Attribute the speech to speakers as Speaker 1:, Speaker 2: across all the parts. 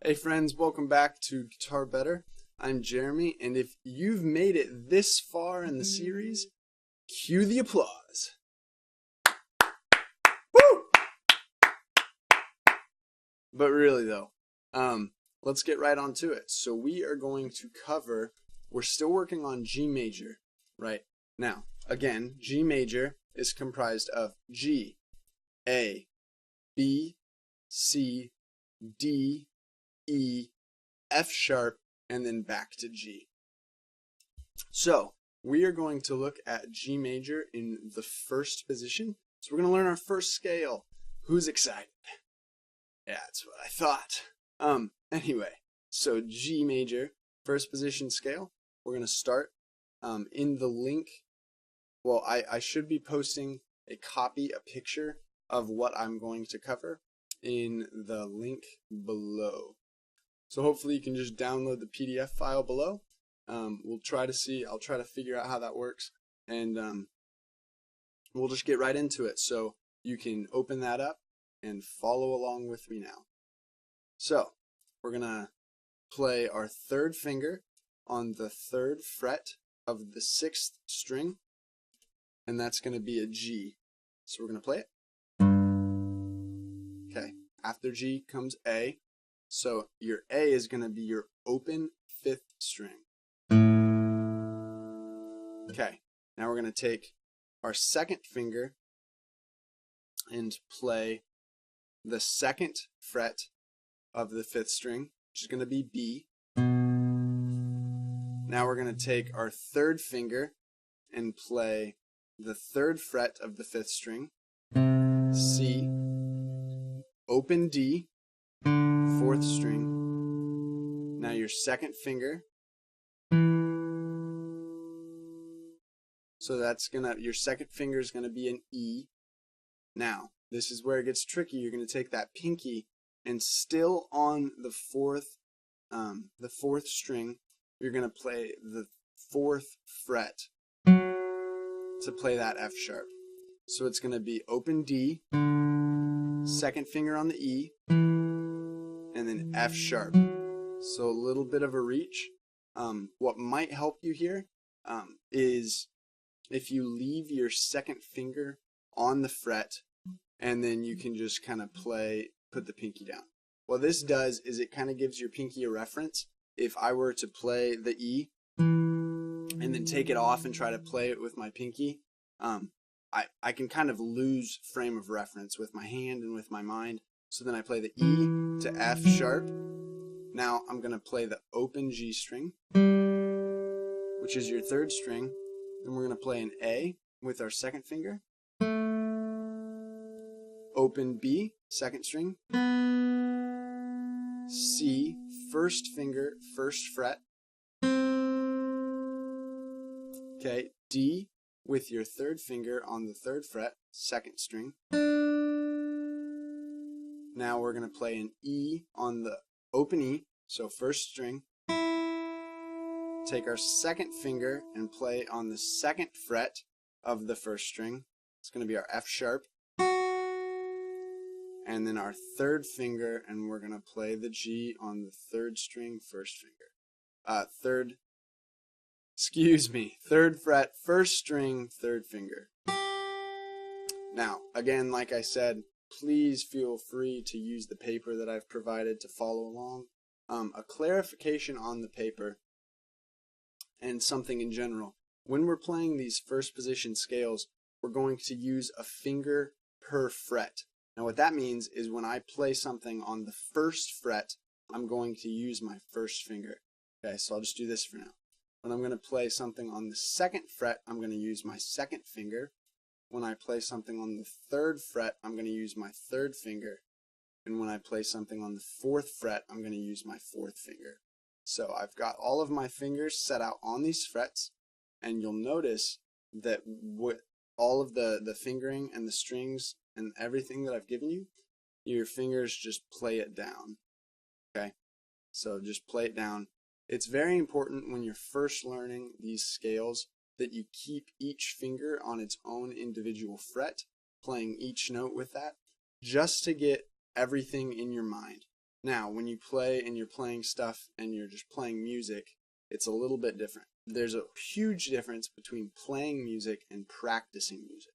Speaker 1: Hey friends, welcome back to Guitar Better. I'm Jeremy, and if you've made it this far in the series, cue the applause. Woo! But really though, let's get right on to it. So we are going to cover, we're still working on G major, right? Now, again, G major is comprised of G, A, B, C, D, E, F sharp, and then back to G. So we are going to look at G major in the first position. So we're going to learn our first scale. Who's excited? Yeah, that's what I thought. Anyway, so G major, first position scale. We're going to start in the link. Well, I should be posting a picture of what I'm going to cover in the link below. So hopefully you can just download the PDF file below. I'll try to figure out how that works, and we'll just get right into it. So you can open that up and follow along with me now. So we're gonna play our third finger on the third fret of the sixth string, and that's gonna be a G. So we're gonna play it. Okay, after G comes A. So your A is going to be your open fifth string. Okay, now we're going to take our second finger and play the second fret of the fifth string, which is going to be B. Now we're going to take our third finger and play the third fret of the fifth string, C, open D, fourth string. Now your second finger. So your second finger is gonna be an E. Now, this is where it gets tricky. You're gonna take that pinky and still on the fourth string, you're gonna play the fourth fret to play that F sharp. So it's gonna be open D, second finger on the E, and then F sharp. So a little bit of a reach. What might help you here is if you leave your second finger on the fret, and then you can just kind of put the pinky down. What this does is it kind of gives your pinky a reference. If I were to play the E and then take it off and try to play it with my pinky, I can kind of lose frame of reference with my hand and with my mind. So then I play the E to F sharp. Now I'm going to play the open G string, which is your third string. Then we're going to play an A with our second finger. Open B, second string. C, first finger, first fret. Okay, D with your third finger on the third fret, second string. Now we're going to play an E on the open E, so first string. Take our second finger and play on the second fret of the first string. It's going to be our F sharp. And then our third finger, and we're going to play the G on the third string, first finger. Third fret, first string, third finger. Now, again, like I said, please feel free to use the paper that I've provided to follow along. A clarification on the paper and something in general. When we're playing these first position scales, we're going to use a finger per fret. Now what that means is when I play something on the first fret, I'm going to use my first finger. Okay, so I'll just do this for now. When I'm going to play something on the second fret, I'm going to use my second finger. When I play something on the third fret, I'm going to use my third finger. And when I play something on the fourth fret, I'm going to use my fourth finger. So I've got all of my fingers set out on these frets, and you'll notice that all of the fingering and the strings and everything that I've given you, your fingers just play it down. Okay? So just play it down. It's very important when you're first learning these scales that you keep each finger on its own individual fret, playing each note with that, just to get everything in your mind. Now, when you play and you're playing stuff and you're just playing music, it's a little bit different. There's a huge difference between playing music and practicing music.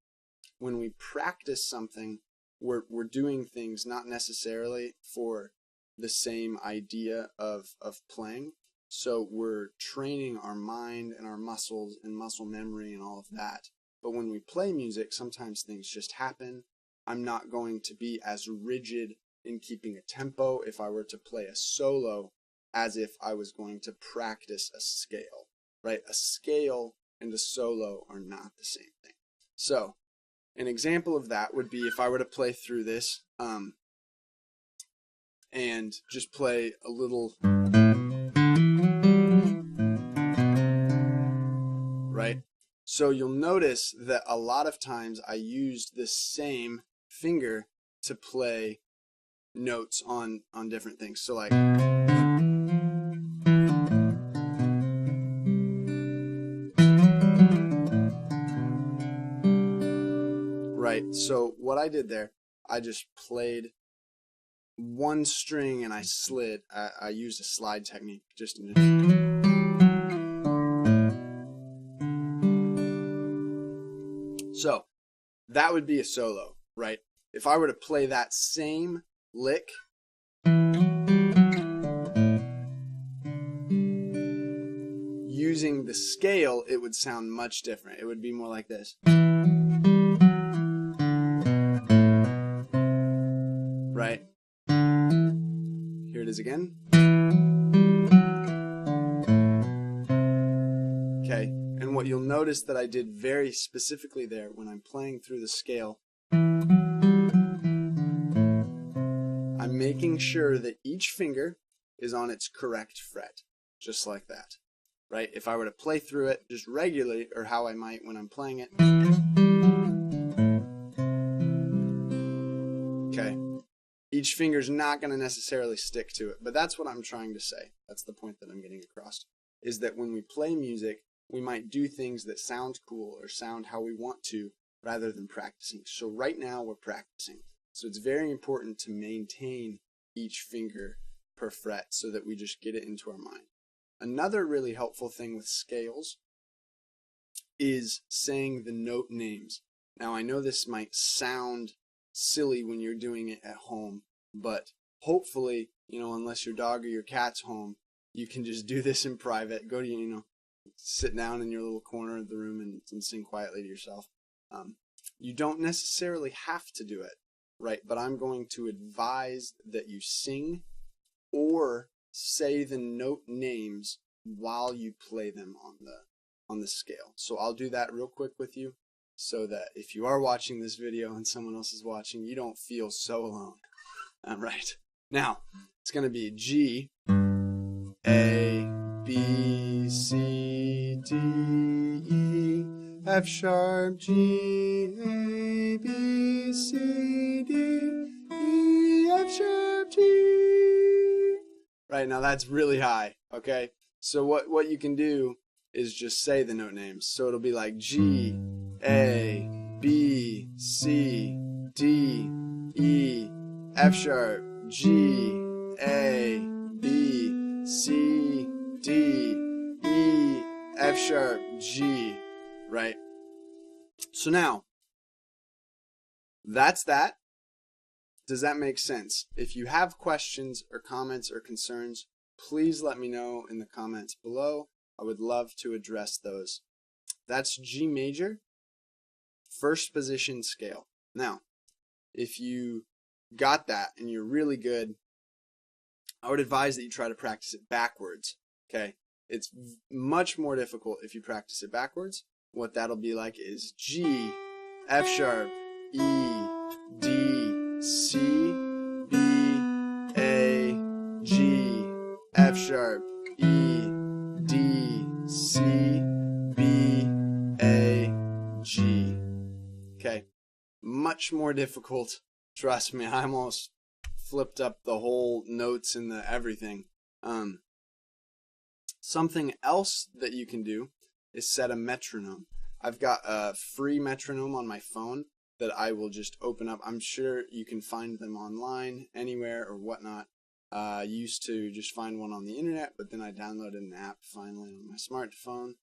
Speaker 1: When we practice something, we're doing things not necessarily for the same idea of playing. So we're training our mind and our muscles and muscle memory and all of that. But when we play music, sometimes things just happen. I'm not going to be as rigid in keeping a tempo if I were to play a solo as if I was going to practice a scale, right? A scale and a solo are not the same thing. So an example of that would be if I were to play through this and just play a little, right? So you'll notice that a lot of times I used the same finger to play notes on different things. So like, right? So what I did there, I just played one string and I slid. I used a slide technique just in So that would be a solo, right? If I were to play that same lick using the scale, it would sound much different. It would be more like this. Right? Here it is again. Okay, and what you'll notice that I did very specifically there when I'm playing through the scale, I'm making sure that each finger is on its correct fret, just like that, right? If I were to play through it just regularly, or how I might when I'm playing it, okay, each finger's not going to necessarily stick to it, but that's what I'm trying to say. That's the point that I'm getting across, is that when we play music, we might do things that sound cool or sound how we want to rather than practicing. So right now we're practicing. So it's very important to maintain each finger per fret so that we just get it into our mind. Another really helpful thing with scales is saying the note names. Now I know this might sound silly when you're doing it at home, but hopefully, unless your dog or your cat's home, you can just do this in private. Go to, sit down in your little corner of the room and sing quietly to yourself. You don't necessarily have to do it, right? But I'm going to advise that you sing or say the note names while you play them on the scale. So I'll do that real quick with you so that if you are watching this video and someone else is watching, you don't feel so alone. Right. Now, it's going to be G, A, B, C, D, E, F sharp, G, A, B, C, D, E, F sharp, G. Right, now that's really high, okay? So what you can do is just say the note names. So it'll be like G, A, B, C, D, E, F sharp, G, A, B, C, D, E, F sharp, G, right? So now, that's that. Does that make sense? If you have questions or comments or concerns, please let me know in the comments below. I would love to address those. That's G major, first position scale. Now, if you got that and you're really good, I would advise that you try to practice it backwards, okay? It's much more difficult if you practice it backwards. What that'll be like is G, F sharp, E, D, C, B, A, G, F sharp, E, D, C, B, A, G. Okay, much more difficult. Trust me, I almost flipped up the whole notes and the everything. Something else that you can do is set a metronome. I've got a free metronome on my phone that I will just open up. I'm sure you can find them online, anywhere or whatnot. I used to just find one on the internet, but then I downloaded an app finally on my smartphone.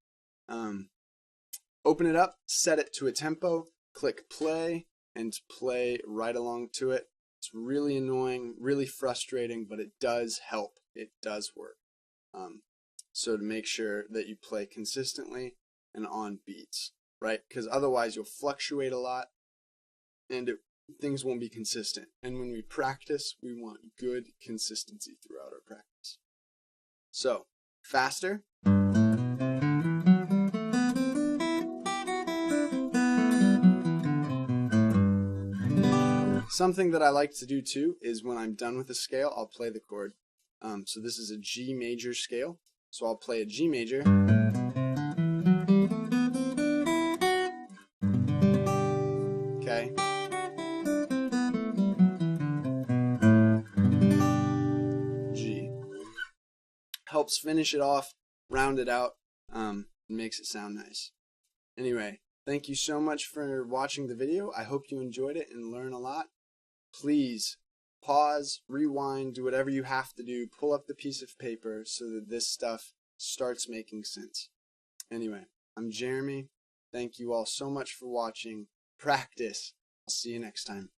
Speaker 1: Open it up, set it to a tempo, click play, and play right along to it. It's really annoying, really frustrating, but it does help. It does work. So to make sure that you play consistently and on beats, right? Because otherwise you'll fluctuate a lot and things won't be consistent. And when we practice, we want good consistency throughout our practice. So, faster. Something that I like to do too is when I'm done with a scale, I'll play the chord. So this is a G major scale. So I'll play a G major. Okay. G. Helps finish it off, round it out, and makes it sound nice. Anyway, thank you so much for watching the video. I hope you enjoyed it and learn a lot. Please pause, rewind, do whatever you have to do. Pull up the piece of paper so that this stuff starts making sense. Anyway, I'm Jeremy. Thank you all so much for watching. Practice. I'll see you next time.